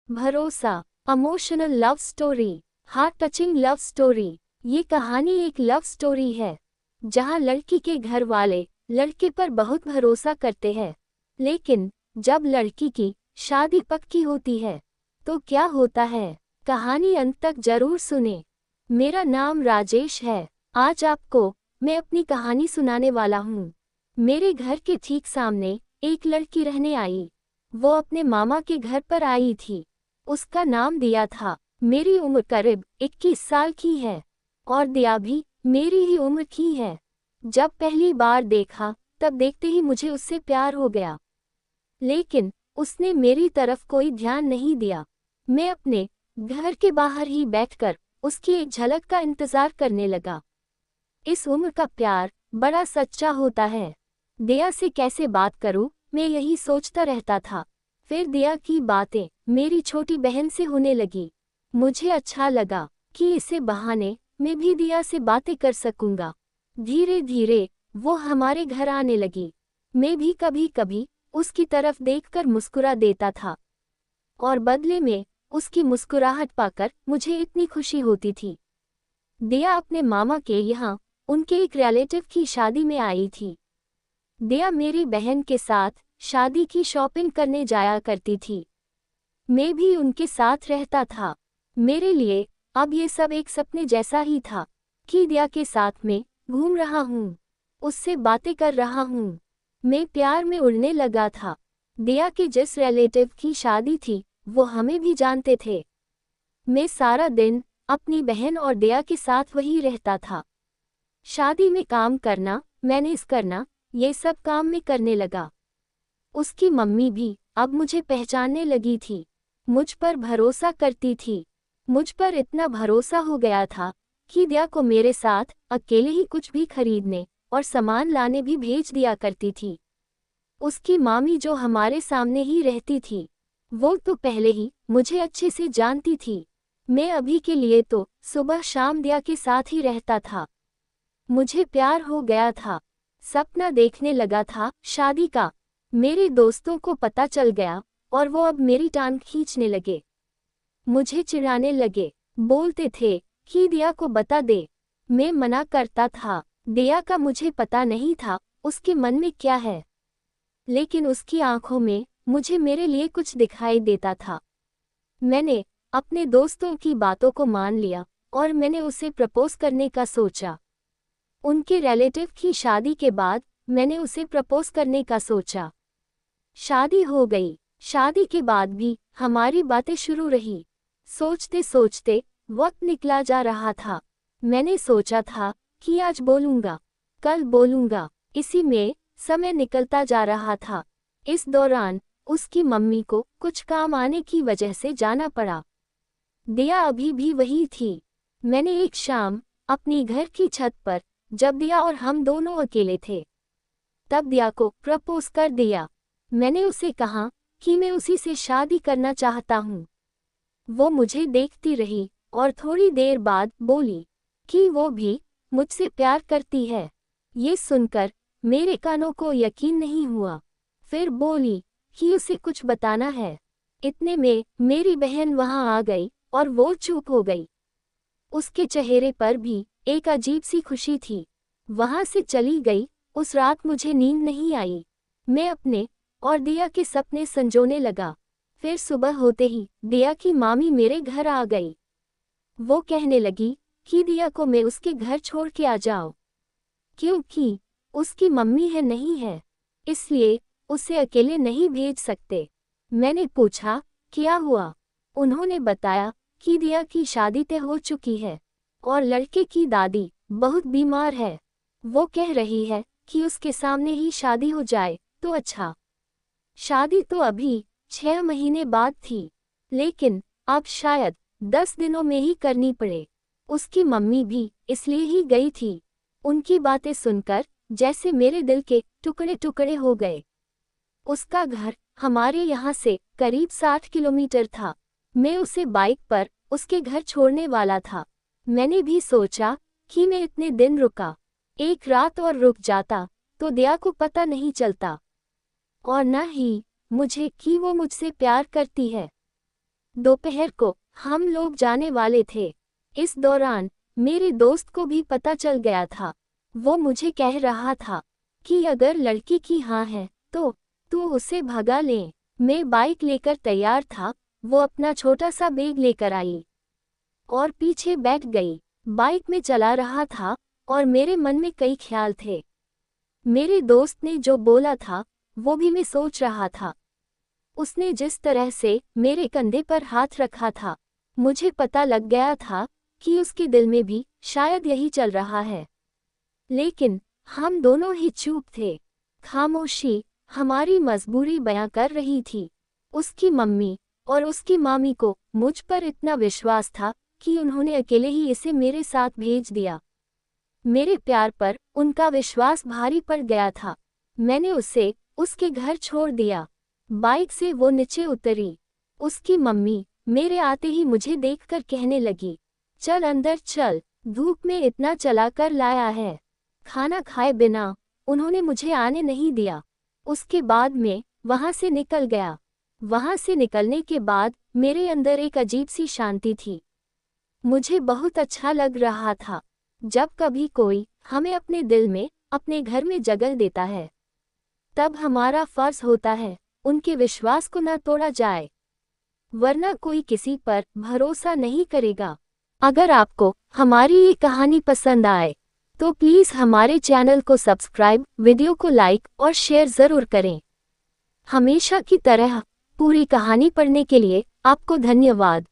भरोसा, emotional love story, heart touching love story. ये कहानी एक लव स्टोरी है जहां लड़की के घर वाले लड़के पर बहुत भरोसा करते हैं, लेकिन जब लड़की की शादी पक्की होती है तो क्या होता है। कहानी अंत तक जरूर सुने। मेरा नाम राजेश है। आज आपको मैं अपनी कहानी सुनाने वाला हूँ। मेरे घर के ठीक सामने एक लड़की रहने आई। वो अपने मामा के घर पर आई थी। उसका नाम दिया था। मेरी उम्र करीब 21 साल की है और दिया भी मेरी ही उम्र की है। जब पहली बार देखा तब देखते ही मुझे उससे प्यार हो गया, लेकिन उसने मेरी तरफ कोई ध्यान नहीं दिया। मैं अपने घर के बाहर ही बैठकर उसकी एक झलक का इंतजार करने लगा। इस उम्र का प्यार बड़ा सच्चा होता है। दिया से कैसे बात करूं, मैं यही सोचता रहता था। फिर दिया की बातें मेरी छोटी बहन से होने लगी। मुझे अच्छा लगा कि इसे बहाने मैं भी दिया से बातें कर सकूंगा। धीरे धीरे वो हमारे घर आने लगी। मैं भी कभी कभी उसकी तरफ देखकर मुस्कुरा देता था और बदले में उसकी मुस्कुराहट पाकर मुझे इतनी खुशी होती थी। दिया अपने मामा के यहाँ उनके एक रिलेटिव की शादी में आई थी। दिया मेरी बहन के साथ शादी की शॉपिंग करने जाया करती थी। मैं भी उनके साथ रहता था। मेरे लिए अब ये सब एक सपने जैसा ही था कि दिया के साथ में घूम रहा हूँ, उससे बातें कर रहा हूँ। मैं प्यार में उड़ने लगा था। दिया के जिस रिलेटिव की शादी थी वो हमें भी जानते थे। मैं सारा दिन अपनी बहन और दिया के साथ वही रहता था। शादी में काम करना, मैनेज करना, ये सब काम में करने लगा। उसकी मम्मी भी अब मुझे पहचानने लगी थी। मुझ पर भरोसा करती थी। मुझ पर इतना भरोसा हो गया था कि दिया को मेरे साथ अकेले ही कुछ भी खरीदने और सामान लाने भी भेज दिया करती थी। उसकी मामी जो हमारे सामने ही रहती थी, वो तो पहले ही मुझे अच्छे से जानती थी। मैं अभी के लिए तो सुबह शाम दिया के साथ ही रहता था। मुझे प्यार हो गया था। सपना देखने लगा था शादी का। मेरे दोस्तों को पता चल गया और वो अब मेरी टांग खींचने लगे। मुझे चिढ़ाने लगे, बोलते थे कि दिया को बता दे। मैं मना करता था। दिया का मुझे पता नहीं था उसके मन में क्या है, लेकिन उसकी आंखों में मुझे मेरे लिए कुछ दिखाई देता था। मैंने अपने दोस्तों की बातों को मान लिया और मैंने उसे प्रपोज करने का सोचा। उनके रिलेटिव की शादी के बाद मैंने उसे प्रपोज करने का सोचा। शादी हो गई। शादी के बाद भी हमारी बातें शुरू रही। सोचते सोचते वक्त निकला जा रहा था। मैंने सोचा था कि आज बोलूंगा, कल बोलूंगा। इसी में समय निकलता जा रहा था। इस दौरान उसकी मम्मी को कुछ काम आने की वजह से जाना पड़ा। दिया अभी भी वही थी। मैंने एक शाम अपनी घर की छत पर, जब दिया और हम दोनों अकेले थे, तब दिया को प्रपोज कर दिया। मैंने उसे कहा कि मैं उसी से शादी करना चाहता हूँ। वो मुझे देखती रही और थोड़ी देर बाद बोली कि वो भी मुझसे प्यार करती है। ये सुनकर मेरे कानों को यकीन नहीं हुआ। फिर बोली कि उसे कुछ बताना है। इतने में मेरी बहन वहां आ गई और वो चुप हो गई। उसके चेहरे पर भी एक अजीब सी खुशी थी। वहां से चली गई। उस रात मुझे नींद नहीं आई। मैं अपने और दिया के सपने संजोने लगा। फिर सुबह होते ही दिया की मामी मेरे घर आ गई। वो कहने लगी कि दिया को मैं उसके घर छोड़ के आ जाऊं, क्योंकि उसकी मम्मी है नहीं है, इसलिए उसे अकेले नहीं भेज सकते। मैंने पूछा क्या हुआ। उन्होंने बताया कि दिया की शादी तय हो चुकी है और लड़के की दादी बहुत बीमार है। वो कह रही है कि उसके सामने ही शादी हो जाए तो अच्छा। शादी तो अभी 6 महीने बाद थी, लेकिन अब शायद 10 दिनों में ही करनी पड़े। उसकी मम्मी भी इसलिए ही गई थी। उनकी बातें सुनकर जैसे मेरे दिल के टुकड़े टुकड़े हो गए। उसका घर हमारे यहाँ से करीब 60 किलोमीटर था। मैं उसे बाइक पर उसके घर छोड़ने वाला था। मैंने भी सोचा कि मैं इतने दिन रुका, एक रात और रुक जाता तो दिया को पता नहीं चलता और न ही मुझे कि वो मुझसे प्यार करती है। दोपहर को हम लोग जाने वाले थे। इस दौरान मेरे दोस्त को भी पता चल गया था। वो मुझे कह रहा था कि अगर लड़की की हाँ है तो तू उसे भगा ले। मैं बाइक लेकर तैयार था। वो अपना छोटा सा बैग लेकर आई और पीछे बैठ गई। बाइक में चला रहा था और मेरे मन में कई ख्याल थे। मेरे दोस्त ने जो बोला था वो भी मैं सोच रहा था। उसने जिस तरह से मेरे कंधे पर हाथ रखा था, मुझे पता लग गया था कि उसके दिल में भी शायद यही चल रहा है। लेकिन हम दोनों ही चुप थे। खामोशी हमारी मजबूरी बयां कर रही थी। उसकी मम्मी और उसकी मामी को मुझ पर इतना विश्वास था कि उन्होंने अकेले ही इसे मेरे साथ भेज दिया। मेरे प्यार पर उनका विश्वास भारी पड़ गया था। मैंने उसे उसके घर छोड़ दिया। बाइक से वो नीचे उतरी। उसकी मम्मी मेरे आते ही मुझे देखकर कहने लगी, चल अंदर चल, धूप में इतना चला कर लाया है। खाना खाए बिना उन्होंने मुझे आने नहीं दिया। उसके बाद मैं वहां से निकल गया। वहां से निकलने के बाद मेरे अंदर एक अजीब सी शांति थी। मुझे बहुत अच्छा लग रहा था। जब कभी कोई हमें अपने दिल में, अपने घर में जगह देता है, तब हमारा फर्ज होता है उनके विश्वास को न तोड़ा जाए, वरना कोई किसी पर भरोसा नहीं करेगा। अगर आपको हमारी ये कहानी पसंद आए तो प्लीज़ हमारे चैनल को सब्सक्राइब, वीडियो को लाइक और शेयर ज़रूर करें। हमेशा की तरह पूरी कहानी पढ़ने के लिए आपको धन्यवाद।